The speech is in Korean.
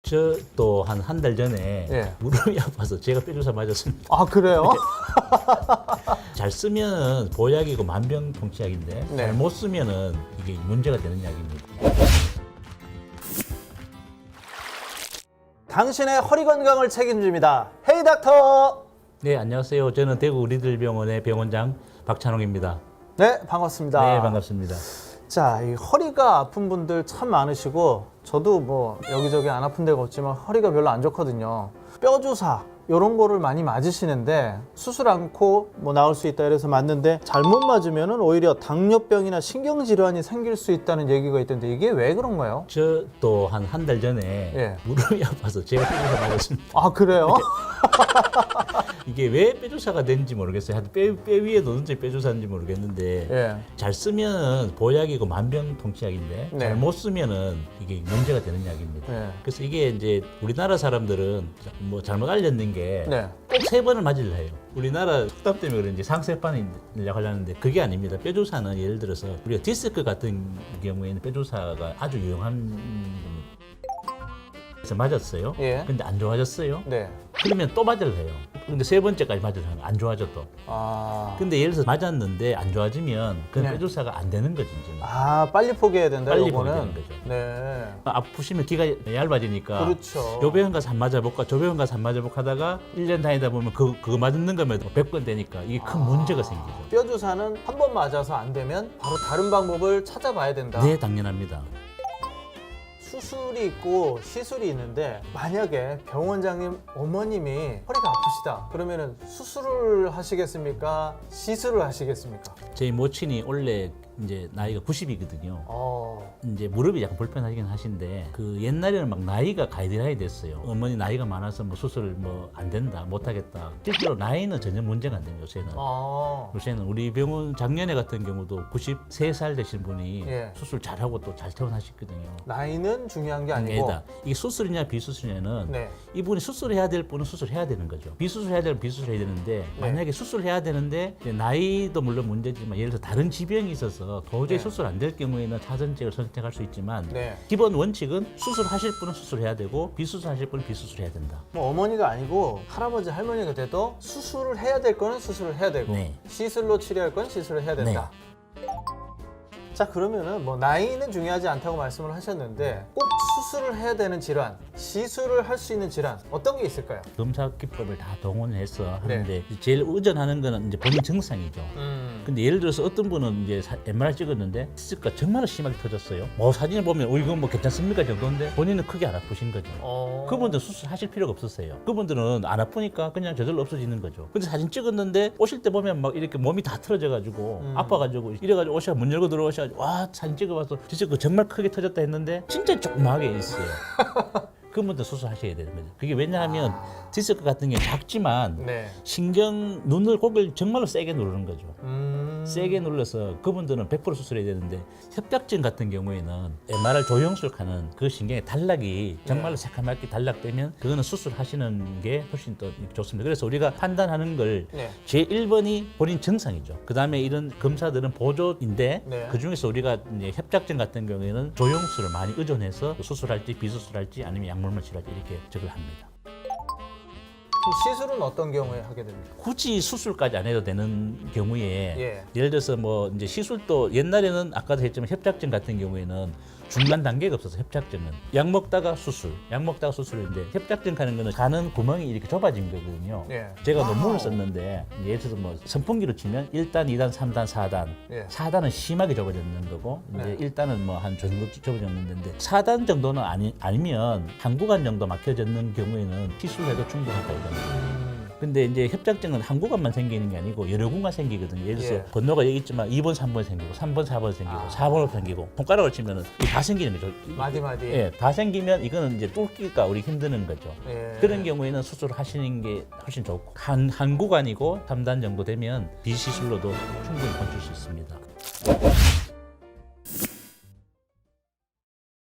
저도 한 달 전에 예. 무릎이 아파서 제가 뼈주사 맞았습니다. 아, 그래요? 잘 쓰면 보약이고 만병통치약인데 네. 잘 못 쓰면은 이게 문제가 되는 약입니다. 당신의 허리 건강을 책임집니다. 헤이 닥터! 네, 안녕하세요. 저는 대구 리들병원의 병원장 박찬홍입니다. 네, 반갑습니다. 네, 반갑습니다. 자, 이 허리가 아픈 분들 참 많으시고 저도 뭐 여기저기 안 아픈 데가 없지만 허리가 별로 안 좋거든요. 뼈주사 이런 거를 많이 맞으시는데 수술 않고 뭐 나올 수 있다 이래서 맞는데 잘못 맞으면은 오히려 당뇨병이나 신경질환이 생길 수 있다는 얘기가 있던데 이게 왜 그런가요? 저도 한 달 전에 예. 무릎이 아파서 제가 뼈주사 맞았습니다. 아, 그래요? 이게 왜 뼈주사가 된지 모르겠어요. 하여튼 뼈 위에 놓는지 뼈주사인지 모르겠는데 예. 잘 쓰면 보약이고 만병통치약인데 네. 잘 못 쓰면은 이게 문제가 되는 약입니다. 네. 그래서 이게 이제 우리나라 사람들은 뭐 잘못 알렸는 게 네. 꼭 3번을 맞으려 해요. 우리나라 속담 때문에 그런지 상세판이라고 하려는데 그게 아닙니다. 뼈주사는 예를 들어서 우리가 디스크 같은 경우에는 뼈주사가 아주 유용한 그래서 맞았어요. 예. 근데 안 좋아졌어요. 네. 그러면 또 맞으려 해요. 근데 3번째까지 맞으면 안 좋아졌어. 아. 근데 예를 들어서 맞았는데 안 좋아지면 그 네. 뼈주사가 안 되는 거지 이제는. 아, 빨리 포기해야 된다. 빨리 요거는. 포기되는 거죠. 네. 아프시면 기가 얇아지니까 그렇죠. 요 병원 가서 한 맞아볼까 저 병원 가서 한 맞아볼까 하다가 1년 다니다 보면 그거 맞는 거면 100번 되니까 이게 큰 문제가 생기죠. 뼈주사는 한 번 맞아서 안 되면 바로 다른 방법을 찾아봐야 된다. 네, 당연합니다. 수술이 있고 시술이 있는데 만약에 병원장님 어머님이 허리가 아프시다 그러면은 수술을 하시겠습니까? 시술을 하시겠습니까? 저희 모친이 원래 이제 나이가 90이거든요. 이제 무릎이 약간 불편하긴 하신데 그 옛날에는 막 나이가 가이드라인이 됐어요. 어머니 나이가 많아서 뭐 수술 뭐 안 된다, 못 하겠다. 실제로 나이는 전혀 문제가 안 돼요. 요새는. 요새는 우리 병원 작년에 같은 경우도 93살 되신 분이 예. 수술 잘하고 또 잘 퇴원하셨거든요. 나이는 중요한 게 아니고 아니다. 이게 수술이냐 비수술이냐는 네. 이분이 수술해야 될 분은 수술해야 되는 거죠. 비수술해야 될 분은 비수술해야 되는데 만약에 수술해야 되는데 이제 나이도 물론 문제지만 예를 들어서 다른 지병이 있어서 도저히 네. 수술 안 될 경우에는 차선책을 선택할 수 있지만 네. 기본 원칙은 수술하실 분은 수술해야 되고 비수술하실 분은 비수술해야 된다. 뭐 어머니가 아니고 할아버지 할머니가 돼도 수술을 해야 될 거는 수술을 해야 되고 네. 시술로 치료할 건 시술을 해야 된다. 자, 그러면은 뭐 나이는 중요하지 않다고 말씀을 하셨는데 꼭 수술을 해야 되는 질환, 시술을 할 수 있는 질환 어떤 게 있을까요? 검사 기법을 다 동원해서 하는데 제일 의존하는 거는 이제 본인 증상이죠. 근데 예를 들어서 어떤 분은 이제 MRI 찍었는데 디스크가 정말 심하게 터졌어요. 뭐 사진을 보면 이건 뭐 괜찮습니까 정도인데 본인은 크게 안 아프신 거죠. 그분들은 수술하실 필요가 없었어요. 그분들은 안 아프니까 그냥 저절로 없어지는 거죠. 근데 사진 찍었는데 오실 때 보면 막 이렇게 몸이 다 틀어져가지고 아파가지고 이래가지고 오셔 문 열고 들어오셔가지고 와 사진 찍어봐서 디스크 정말 크게 터졌다 했는데 진짜 조그맣게 있어요. 그분들 수술하셔야 되는 거죠. 그게 왜냐하면 디스크 같은 게 작지만 네. 신경 눈을 고개를 정말로 세게 누르는 거죠. 세게 눌러서 그분들은 100% 수술해야 되는데 협착증 같은 경우에는 MRI 조영술하는 그 신경의 단락이 정말로 새카맣게 단락되면 그거는 수술하시는 게 훨씬 더 좋습니다. 그래서 우리가 판단하는 걸 네. 제1번이 본인 증상이죠. 그 다음에 이런 검사들은 보조인데 네. 그 중에서 우리가 이제 협착증 같은 경우에는 조영술을 많이 의존해서 수술할지 비수술할지 아니면 약물만 치료할지 이렇게 적을 합니다. 그럼 시술은 어떤 경우에 하게 됩니까? 굳이 수술까지 안 해도 되는 경우에 예. 예를 들어서 뭐 이제 시술도 옛날에는 아까도 했지만 협착증 같은 경우에는 중간 단계가 없어서 협착증은 약 먹다가 수술, 약 먹다가 수술인데 협착증 하는 거는 가는 구멍이 이렇게 좁아진 거거든요. 예. 제가 논문을 썼는데 예를 들어서 뭐 선풍기로 치면 1단, 2단, 3단, 4단. 예. 4단은 심하게 좁아졌는 거고 이제 네. 1단은 뭐 한 정도 좁아졌는데 4단 정도는 아니면 한 구간 정도 막혀졌는 경우에는 시술해도 충분하다 이거는. 근데 이제 협착증은 한 구간만 생기는 게 아니고 여러 구간 생기거든요. 예를 들어서 예. 번호가 여기 있지만 2번, 3번 생기고 3번, 4번 생기고 4번으로 생기고 손가락을 치면은 이게 다 생기는 거죠. 마디마디. 예, 다 생기면 이거는 이제 뚫기가 우리 힘드는 거죠. 예. 그런 경우에는 수술하시는 게 훨씬 좋고 한 구간이고 3단 정도 되면 비시술로도 충분히 건출 수 있습니다.